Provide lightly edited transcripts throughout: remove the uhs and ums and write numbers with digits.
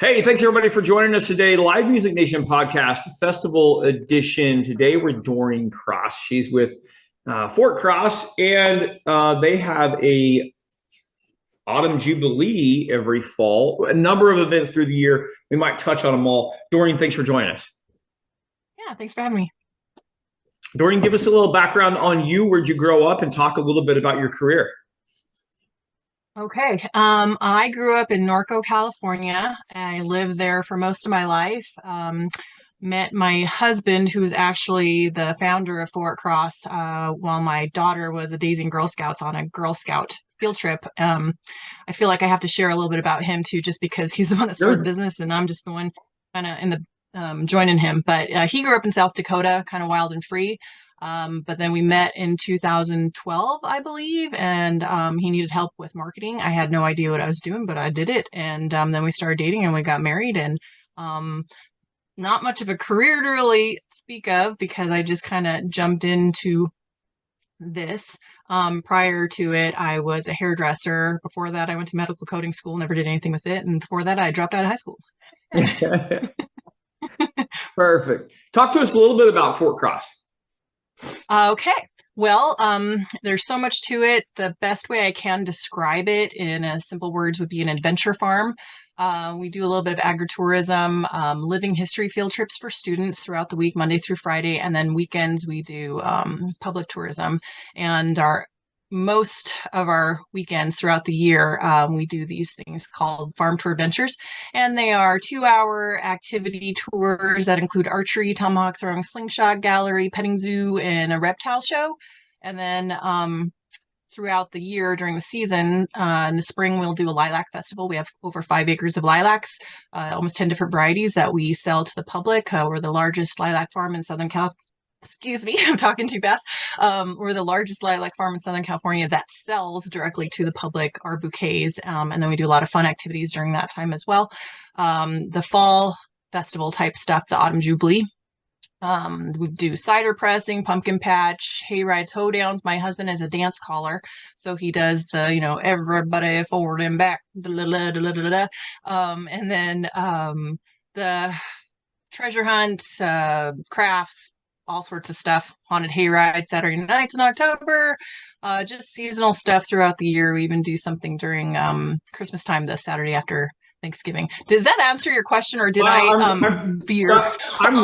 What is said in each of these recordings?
Hey, thanks everybody for joining us today. Live Music Nation podcast, festival edition. Today we're Doreen Cross. She's with Fort Cross, and they have a autumn jubilee every fall. A number of events through the year. We might touch on them all. Doreen, thanks for joining us. Yeah, thanks for having me. Doreen, give us a little background on you. Where'd you grow up, and talk a little bit about your career. Okay. I grew up in Norco, California. I lived there for most of my life. Met my husband, who was actually the founder of Fort Cross, while my daughter was a Daisy and Girl Scouts on a Girl Scout field trip. I feel like I have to share a little bit about him too, just because he's the one that started the business, and I'm just the one kind of in the joining him. But he grew up in South Dakota, kind of wild and free. But then we met in 2012, I believe, and he needed help with marketing. I had no idea what I was doing, but I did it. And then we started dating and we got married, and not much of a career to really speak of because I just kind of jumped into this. Prior to it, I was a hairdresser. Before that, I went to medical coding school, never did anything with it. And before that, I dropped out of high school. Perfect. Talk to us a little bit about Fort Cross. Okay. Well, there's so much to it. The best way I can describe it in a simple words would be an adventure farm. We do a little bit of agritourism, living history field trips for students throughout the week, Monday through Friday, and then weekends we do public tourism. And most of our weekends throughout the year, we do these things called farm tour adventures, and they are 2-hour activity tours that include archery, tomahawk throwing, slingshot gallery, petting zoo, and a reptile show. And then throughout the year during the season, in the spring, we'll do a lilac festival. We have over 5 acres of lilacs, almost 10 different varieties that we sell to the public. We're the largest lilac farm in Southern California. Excuse me, I'm talking too fast. We're the largest lilac farm in Southern California that sells directly to the public our bouquets. And then we do a lot of fun activities during that time as well. The fall festival type stuff, the autumn jubilee. We do cider pressing, pumpkin patch, hay rides, hoedowns. My husband is a dance caller, so he does the, everybody forward and back. And then the treasure hunt, crafts, all sorts of stuff, haunted hayride, Saturday nights in October, just seasonal stuff throughout the year. We even do something during Christmas time, the Saturday after Thanksgiving. Does that answer your question, or did I'm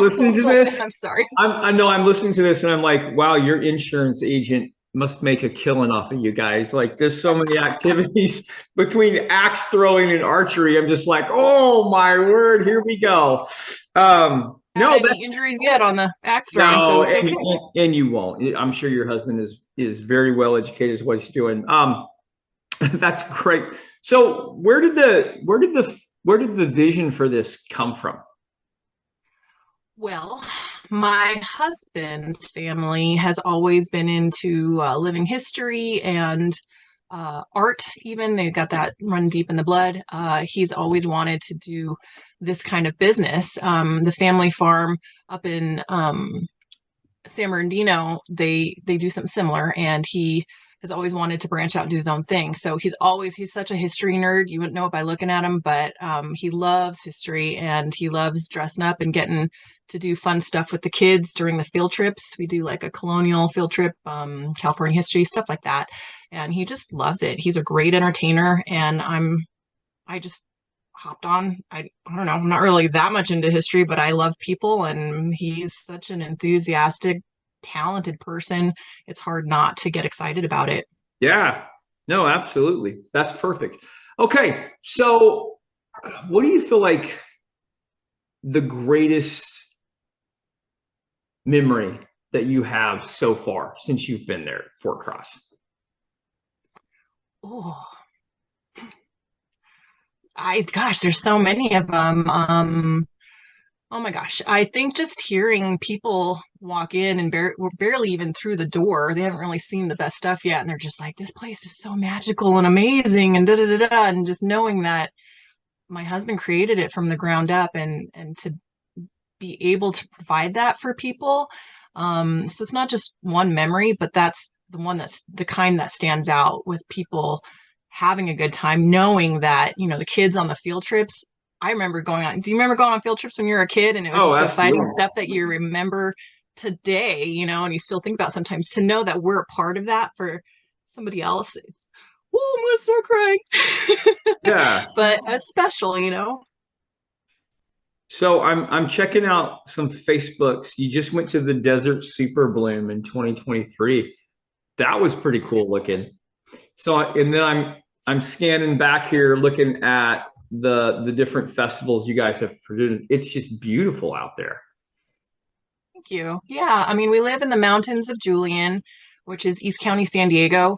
listening to this. I'm sorry. I know I'm listening to this, and I'm like, wow, your insurance agent must make a killing off of you guys. Like, there's so many activities between axe throwing and archery. I'm just like, oh my word, here we go. No, any injuries yet on the axe throwing. No, so and you won't. I'm sure your husband is very well educated as what he's doing. That's great. So where did the vision for this come from? Well, my husband's family has always been into living history and art. Even they got that run deep in the blood. He's always wanted to do this kind of business. The family farm up in San Bernardino, they do something similar, and he has always wanted to branch out and do his own thing. So he's such a history nerd. You wouldn't know it by looking at him, but he loves history, and he loves dressing up and getting to do fun stuff with the kids during the field trips. We do like a colonial field trip, California history, stuff like that. And he just loves it. He's a great entertainer, and I just hopped on. I don't know, I'm not really that much into history, but I love people, and he's such an enthusiastic, talented person. It's hard not to get excited about it. Yeah, no, absolutely. That's perfect. Okay, so what do you feel like the greatest memory that you have so far since you've been there, Fort Cross? Oh, gosh, there's so many of them. Oh my gosh. I think just hearing people walk in and we're barely even through the door. They haven't really seen the best stuff yet. And they're just like, this place is so magical and amazing and da-da-da-da. And just knowing that my husband created it from the ground up, and to be able to provide that for people. So it's not just one memory, but that's the kind that stands out, with people having a good time, knowing that, the kids on the field trips, I remember going on. Do you remember going on field trips when you were a kid? And it was Oh, just so absolutely. exciting stuff that you remember today, you know, and you still think about sometimes. To know that we're a part of that for somebody else, it's, oh, I'm gonna start crying. Yeah. But it's special, you know. So I'm checking out some Facebooks. You just went to the Desert Super Bloom in 2023. That was pretty cool looking. So and then I'm scanning back here looking at the different festivals you guys have produced. It's just beautiful out there. Thank you. Yeah, I mean, we live in the mountains of Julian, which is East County, San Diego.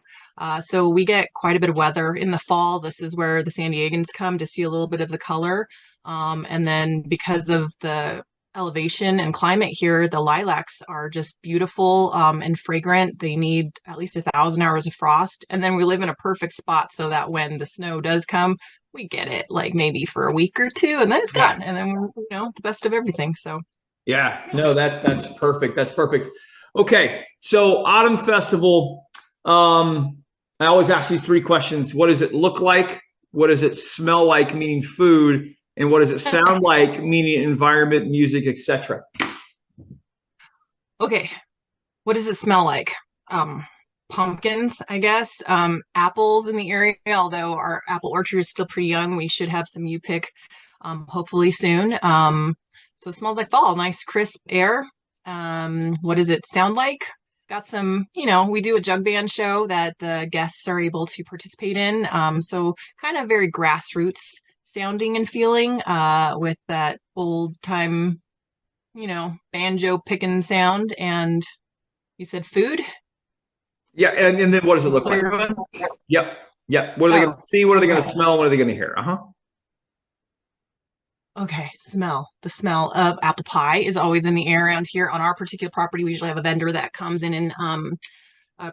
So we get quite a bit of weather in the fall. This is where the San Diegans come to see a little bit of the color. And then because of the elevation and climate here, the lilacs are just beautiful and fragrant. They need at least 1,000 hours of frost. And then we live in a perfect spot so that when the snow does come, we get it like maybe for a week or two, and then it's Yeah. gone. And then we're, you know, the best of everything. So. Yeah, no, that's perfect. That's perfect. Okay, so Autumn Festival. I always ask these three questions: what does it look like? What does it smell like, meaning food? And what does it sound like, meaning environment, music, etc.? Okay, what does it smell like? Pumpkins, I guess. Apples in the area, although our apple orchard is still pretty young. We should have some you pick hopefully soon. So it smells like fall, nice crisp air. What does it sound like? Got some, you know, we do a jug band show that the guests are able to participate in. So kind of very grassroots sounding and feeling with that old time, you know, banjo picking sound. And you said food? Yeah, and then what does it look like? Yep, yep. What are they going Oh, to see? What are they going to okay. smell? What are they going to hear? Uh-huh. Okay, smell. The smell of apple pie is always in the air around here. On our particular property, we usually have a vendor that comes in and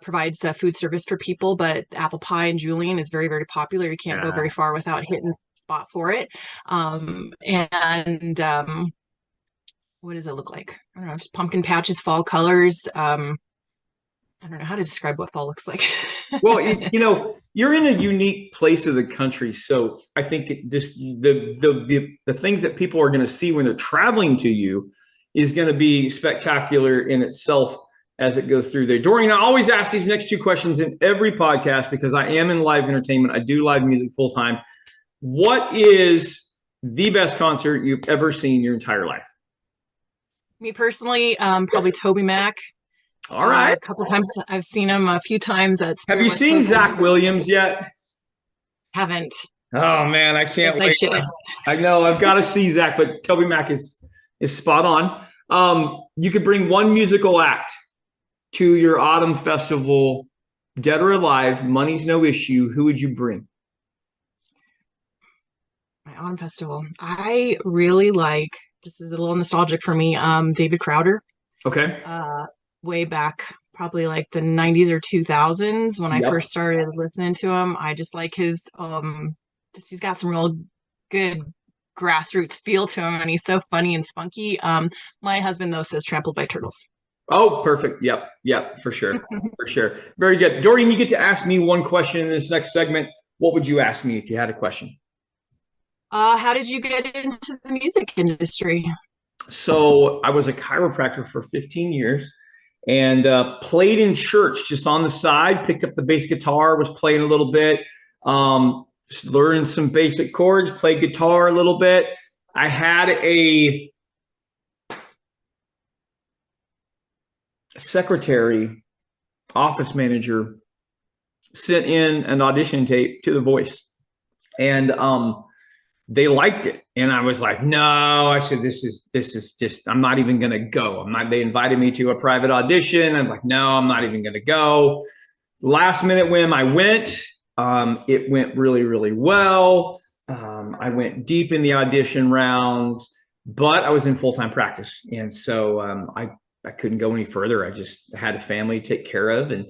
provides food service for people, but apple pie and Julian is very, very popular. You can't go Yeah. very far without hitting the spot for it. And what does it look like? I don't know, just pumpkin patches, fall colors. I don't know how to describe what fall looks like. Well, you know, you're in a unique place of the country, so I think just the things that people are going to see when they're traveling to you is going to be spectacular in itself as it goes through there. Doreen, I always ask these next two questions in every podcast because I am in live entertainment. I do live music full time. What is the best concert you've ever seen in your entire life? Me personally, probably Toby Mac. All right. A couple of times I've seen him a few times at Have you Spirit seen Festival. Zach Williams yet? Haven't. Oh man, I can't Yes, I wait. should. I know I've got to see Zach, but Toby Mac is spot on. You could bring one musical act to your autumn festival, dead or alive, money's no issue. Who would you bring? My autumn festival. I really like, this is a little nostalgic for me, David Crowder. Okay. Way back, probably like the 90s or 2000s when I Yep. first started listening to him. I just like his, just he's got some real good grassroots feel to him, and he's so funny and spunky. My husband though says Trampled by Turtles. Oh, perfect. Yep. Yep. For sure. For sure. Very good. Doreen, you get to ask me one question in this next segment. What would you ask me if you had a question? How did you get into the music industry? So I was a chiropractor for 15 years and played in church just on the side, picked up the bass guitar, was playing a little bit, just learned some basic chords, played guitar a little bit. I had a secretary, office manager, sent in an audition tape to The Voice. And they liked it. And I was like, no, I said, this is just, I'm not even going to go. I'm not, they invited me to a private audition. I'm like, no, I'm not even going to go. Last minute when I went, it went really, really well. I went deep in the audition rounds, but I was in full-time practice. And so I couldn't go any further. I just had a family to take care of. But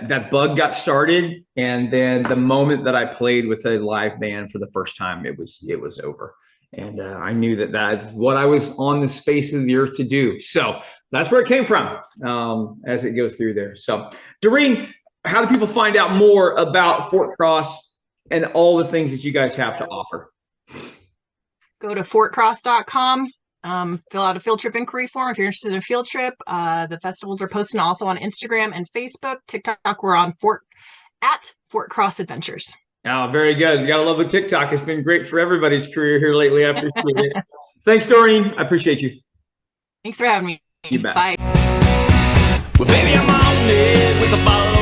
that bug got started, and then the moment that I played with a live band for the first time, it was over, and I knew that that's what I was on this face of the earth to do. So that's where it came from as it goes through there. So Doreen, how do people find out more about Fort Cross and all the things that you guys have to offer? go to fortcross.com. Fill out a field trip inquiry form if you're interested in a field trip. The festivals are posted also on Instagram and Facebook. TikTok, we're on at Fort Cross Adventures. Oh, very good. You gotta love the TikTok. It's been great for everybody's career here lately. I appreciate it. Thanks, Doreen. I appreciate you. Thanks for having me. You bet. Bye. Well, baby, I'm on it with a ball